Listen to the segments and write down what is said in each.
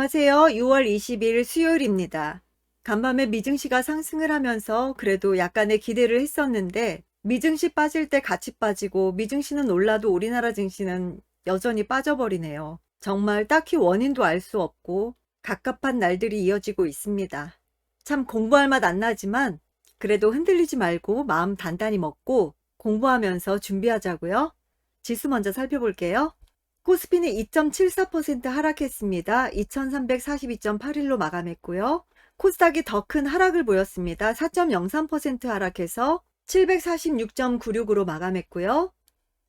안녕하세요. 6월 20일 수요일입니다. 간밤에 미증시가 상승을 하면서 그래도 약간의 기대를 했었는데 미증시 빠질 때 같이 빠지고 미증시는 올라도 우리나라 증시는 여전히 빠져버리네요. 정말 딱히 원인도 알 수 없고 갑갑한 날들이 이어지고 있습니다. 참 공부할 맛 안 나지만 그래도 흔들리지 말고 마음 단단히 먹고 공부하면서 준비하자고요. 지수 먼저 살펴볼게요. 코스피는 2.74% 하락했습니다. 2342.81로 마감했고요. 코스닥이 더 큰 하락을 보였습니다. 4.03% 하락해서 746.96으로 마감했고요.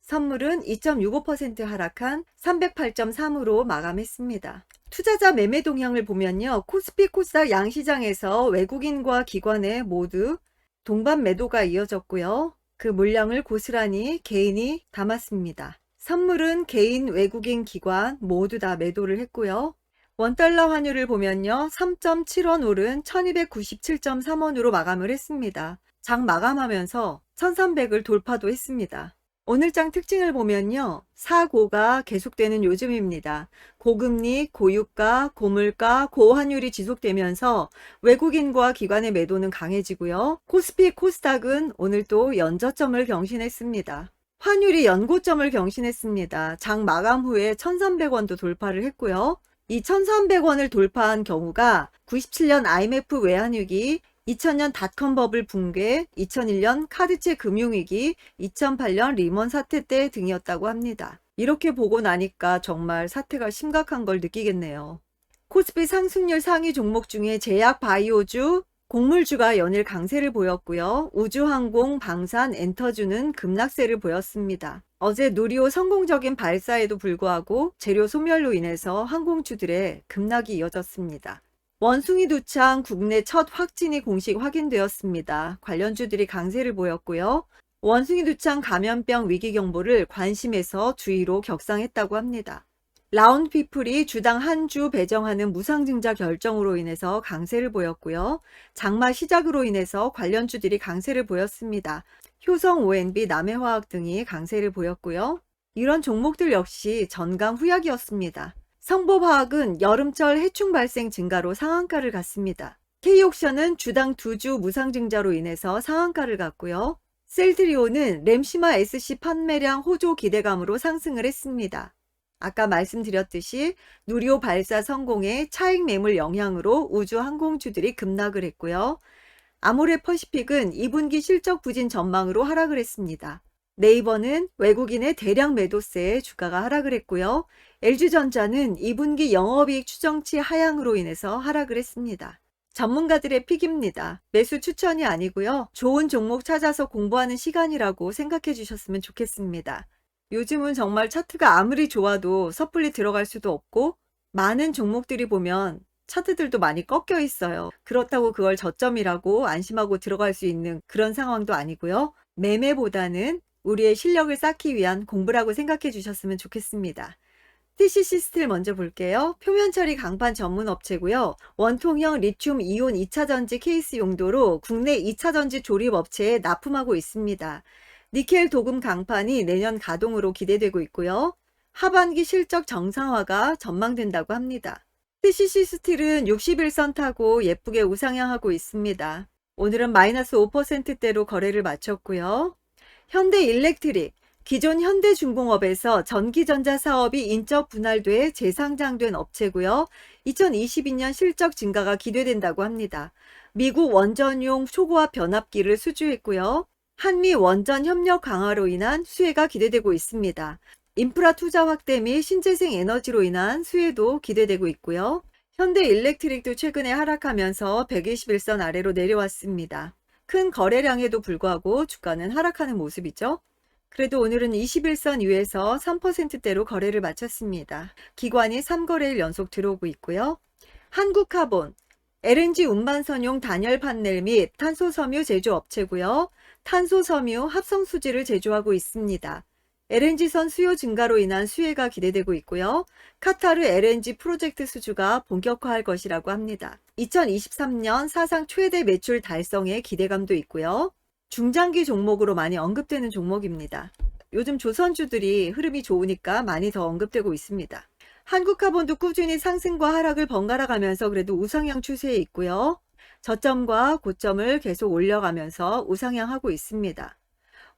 선물은 2.65% 하락한 308.3으로 마감했습니다. 투자자 매매 동향을 보면요. 코스피, 코스닥 양시장에서 외국인과 기관의 모두 동반 매도가 이어졌고요. 그 물량을 고스란히 개인이 담았습니다. 선물은 개인, 외국인, 기관 모두 다 매도를 했고요. 원달러 환율을 보면요. 3.7원 오른 1297.3원으로 마감을 했습니다. 장 마감하면서 1300을 돌파도 했습니다. 오늘장 특징을 보면요. 사고가 계속되는 요즘입니다. 고금리, 고유가, 고물가, 고환율이 지속되면서 외국인과 기관의 매도는 강해지고요. 코스피, 코스닥은 오늘 또 연저점을 경신했습니다. 환율이 연고점을 경신했습니다. 장 마감 후에 1300원도 돌파를 했고요. 이 1300원을 돌파한 경우가 97년 IMF 외환위기, 2000년 닷컴 버블 붕괴, 2001년 카드채 금융위기, 2008년 리먼 사태 때 등이었다고 합니다. 이렇게 보고 나니까 정말 사태가 심각한 걸 느끼겠네요. 코스피 상승률 상위 종목 중에 제약 바이오주, 곡물주가 연일 강세를 보였고요. 우주항공, 방산, 엔터주는 급락세를 보였습니다. 어제 누리호 성공적인 발사에도 불구하고 재료 소멸로 인해서 항공주들의 급락이 이어졌습니다. 원숭이 두창 국내 첫 확진이 공식 확인되었습니다. 관련주들이 강세를 보였고요. 원숭이 두창 감염병 위기 경보를 관심에서 주의로 격상했다고 합니다. 라운드피플이 주당 한 주 배정하는 무상증자 결정으로 인해서 강세를 보였고요. 장마 시작으로 인해서 관련주들이 강세를 보였습니다. 효성 ONB, 남해화학 등이 강세를 보였고요. 이런 종목들 역시 전강 후약이었습니다. 성보화학은 여름철 해충 발생 증가로 상한가를 갔습니다. K옥션은 주당 2주 무상증자로 인해서 상한가를 갔고요. 셀트리온은 램시마 SC 판매량 호조 기대감으로 상승을 했습니다. 아까 말씀드렸듯이 누리호 발사 성공의 차익 매물 영향으로 우주 항공주들이 급락을 했고요. 아모레퍼시픽은 2분기 실적 부진 전망으로 하락을 했습니다. 네이버는 외국인의 대량 매도세에 주가가 하락을 했고요. LG전자는 2분기 영업이익 추정치 하향으로 인해서 하락을 했습니다. 전문가들의 픽입니다. 매수 추천이 아니고요. 좋은 종목 찾아서 공부하는 시간이라고 생각해 주셨으면 좋겠습니다. 요즘은 정말 차트가 아무리 좋아도 섣불리 들어갈 수도 없고 많은 종목들이 보면 차트들도 많이 꺾여 있어요. 그렇다고 그걸 저점이라고 안심하고 들어갈 수 있는 그런 상황도 아니고요. 매매보다는 우리의 실력을 쌓기 위한 공부라고 생각해 주셨으면 좋겠습니다. TCC 스틸 먼저 볼게요. 표면 처리 강판 전문 업체고요. 원통형 리튬 이온 2차전지 케이스 용도로 국내 2차전지 조립 업체에 납품하고 있습니다. 니켈 도금 강판이 내년 가동으로 기대되고 있고요. 하반기 실적 정상화가 전망된다고 합니다. TCC 스틸은 61선 타고 예쁘게 우상향하고 있습니다. 오늘은 마이너스 5%대로 거래를 마쳤고요. 현대일렉트릭, 기존 현대중공업에서 전기전자 사업이 인적 분할돼 재상장된 업체고요. 2022년 실적 증가가 기대된다고 합니다. 미국 원전용 초고압 변압기를 수주했고요. 한미 원전 협력 강화로 인한 수혜가 기대되고 있습니다. 인프라 투자 확대 및 신재생 에너지로 인한 수혜도 기대되고 있고요. 현대일렉트릭도 최근에 하락하면서 121선 아래로 내려왔습니다. 큰 거래량에도 불구하고 주가는 하락하는 모습이죠. 그래도 오늘은 21선 위에서 3%대로 거래를 마쳤습니다. 기관이 3거래일 연속 들어오고 있고요. 한국카본, LNG 운반선용 단열 판넬 및 탄소섬유 제조업체고요. 탄소섬유 합성수지를 제조하고 있습니다. LNG선 수요 증가로 인한 수혜가 기대되고 있고요. 카타르 LNG 프로젝트 수주가 본격화할 것이라고 합니다. 2023년 사상 최대 매출 달성에 기대감도 있고요. 중장기 종목으로 많이 언급되는 종목입니다. 요즘 조선주들이 흐름이 좋으니까 많이 더 언급되고 있습니다. 한국화본도 꾸준히 상승과 하락을 번갈아 가면서 그래도 우상향 추세에 있고요. 저점과 고점을 계속 올려가면서 우상향하고 있습니다.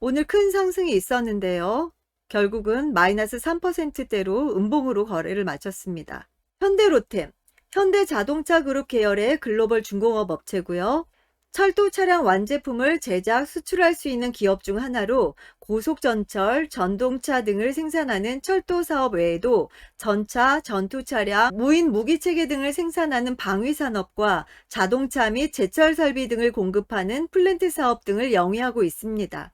오늘 큰 상승이 있었는데요. 결국은 마이너스 3%대로 음봉으로 거래를 마쳤습니다. 현대로템, 현대자동차 그룹 계열의 글로벌 중공업 업체고요. 철도 차량 완제품을 제작, 수출할 수 있는 기업 중 하나로 고속전철, 전동차 등을 생산하는 철도 사업 외에도 전차, 전투차량, 무인 무기체계 등을 생산하는 방위산업과 자동차 및 제철 설비 등을 공급하는 플랜트 사업 등을 영위하고 있습니다.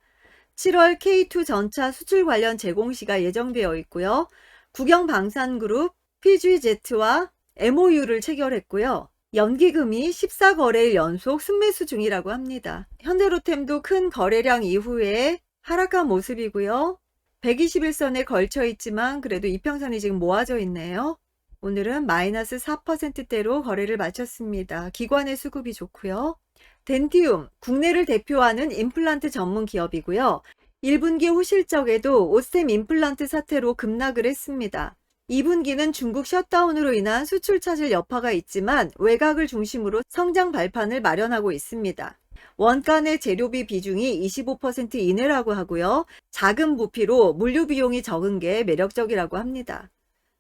7월 K2 전차 수출 관련 제공시가 예정되어 있고요. 국영방산그룹, PGZ와 MOU를 체결했고요. 연기금이 14거래일 연속 순매수 중이라고 합니다. 현대로템도 큰 거래량 이후에 하락한 모습이고요. 121선에 걸쳐 있지만 그래도 이평선이 지금 모아져 있네요. 오늘은 마이너스 4%대로 거래를 마쳤습니다. 기관의 수급이 좋고요. 덴티움, 국내를 대표하는 임플란트 전문 기업이고요. 1분기 후실적에도 오스템 임플란트 사태로 급락을 했습니다. 2분기는 중국 셧다운으로 인한 수출 차질 여파가 있지만 외곽을 중심으로 성장 발판을 마련하고 있습니다. 원가 내 재료비 비중이 25% 이내라고 하고요. 작은 부피로 물류 비용이 적은 게 매력적이라고 합니다.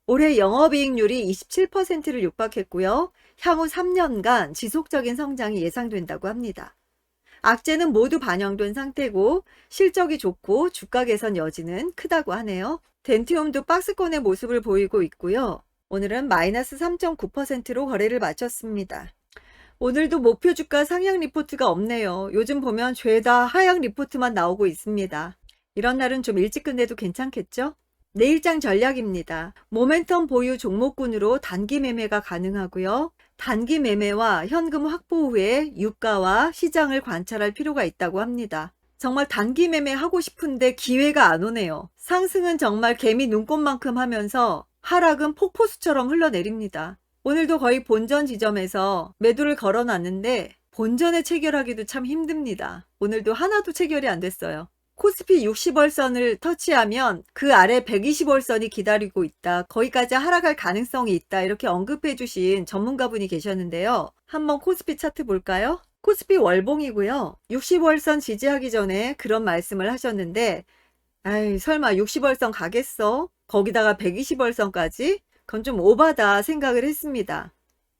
올해 영업이익률이 27%를 육박했고요. 향후 3년간 지속적인 성장이 예상된다고 합니다. 악재는 모두 반영된 상태고 실적이 좋고 주가 개선 여지는 크다고 하네요. 덴티움도 박스권의 모습을 보이고 있고요. 오늘은 마이너스 3.9%로 거래를 마쳤습니다. 오늘도 목표 주가 상향 리포트가 없네요. 요즘 보면 죄다 하향 리포트만 나오고 있습니다. 이런 날은 좀 일찍 끝내도 괜찮겠죠? 내일장 전략입니다. 모멘텀 보유 종목군으로 단기 매매가 가능하고요. 단기 매매와 현금 확보 후에 유가와 시장을 관찰할 필요가 있다고 합니다. 정말 단기 매매 하고 싶은데 기회가 안 오네요. 상승은 정말 개미 눈꽃만큼 하면서 하락은 폭포수처럼 흘러내립니다. 오늘도 거의 본전 지점에서 매도를 걸어놨는데 본전에 체결하기도 참 힘듭니다. 오늘도 하나도 체결이 안 됐어요. 코스피 60월선을 터치하면 그 아래 120월선이 기다리고 있다. 거기까지 하락할 가능성이 있다. 이렇게 언급해 주신 전문가분이 계셨는데요. 한번 코스피 차트 볼까요? 코스피 월봉이고요. 60월선 지지하기 전에 그런 말씀을 하셨는데 아이 설마 60월선 가겠어? 거기다가 120월선까지? 그건 좀 오바다 생각을 했습니다.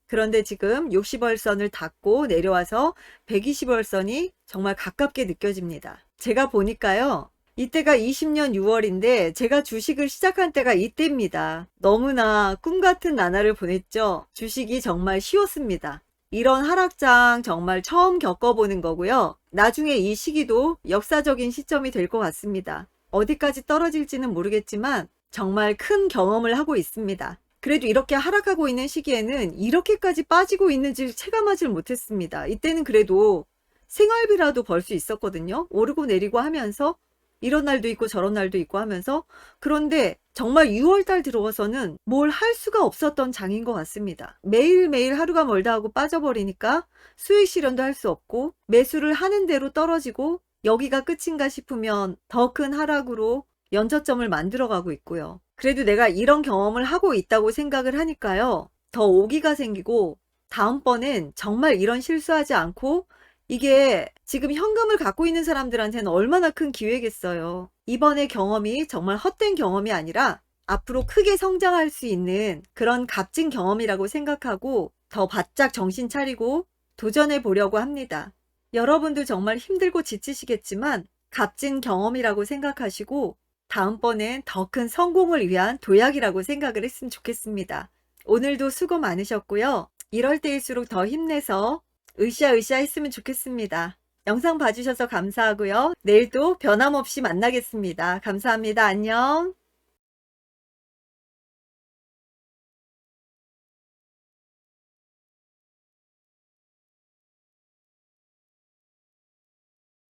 그런데 지금 60월선을 닫고 내려와서 120월선이 정말 가깝게 느껴집니다. 제가 보니까요. 이때가 20년 6월인데 제가 주식을 시작한 때가 이때입니다. 너무나 꿈같은 나날을 보냈죠. 주식이 정말 쉬웠습니다. 이런 하락장 정말 처음 겪어보는 거고요. 나중에 이 시기도 역사적인 시점이 될 것 같습니다. 어디까지 떨어질지는 모르겠지만 정말 큰 경험을 하고 있습니다. 그래도 이렇게 하락하고 있는 시기에는 이렇게까지 빠지고 있는지 체감하지 못했습니다. 이때는 그래도 생활비라도 벌 수 있었거든요. 오르고 내리고 하면서 이런 날도 있고 저런 날도 있고 하면서. 그런데 정말 6월달 들어와서는 뭘 할 수가 없었던 장인 것 같습니다. 매일매일 하루가 멀다 하고 빠져버리니까 수익 실현도 할 수 없고 매수를 하는 대로 떨어지고 여기가 끝인가 싶으면 더 큰 하락으로 연저점을 만들어가고 있고요. 그래도 내가 이런 경험을 하고 있다고 생각을 하니까요. 더 오기가 생기고 다음번엔 정말 이런 실수하지 않고 이게 지금 현금을 갖고 있는 사람들한테는 얼마나 큰 기회겠어요. 이번의 경험이 정말 헛된 경험이 아니라 앞으로 크게 성장할 수 있는 그런 값진 경험이라고 생각하고 더 바짝 정신 차리고 도전해 보려고 합니다. 여러분도 정말 힘들고 지치시겠지만 값진 경험이라고 생각하시고 다음번엔 더 큰 성공을 위한 도약이라고 생각을 했으면 좋겠습니다. 오늘도 수고 많으셨고요. 이럴 때일수록 더 힘내서 으쌰으쌰 했으면 좋겠습니다. 영상 봐주셔서 감사하고요. 내일도 변함없이 만나겠습니다. 감사합니다. 안녕.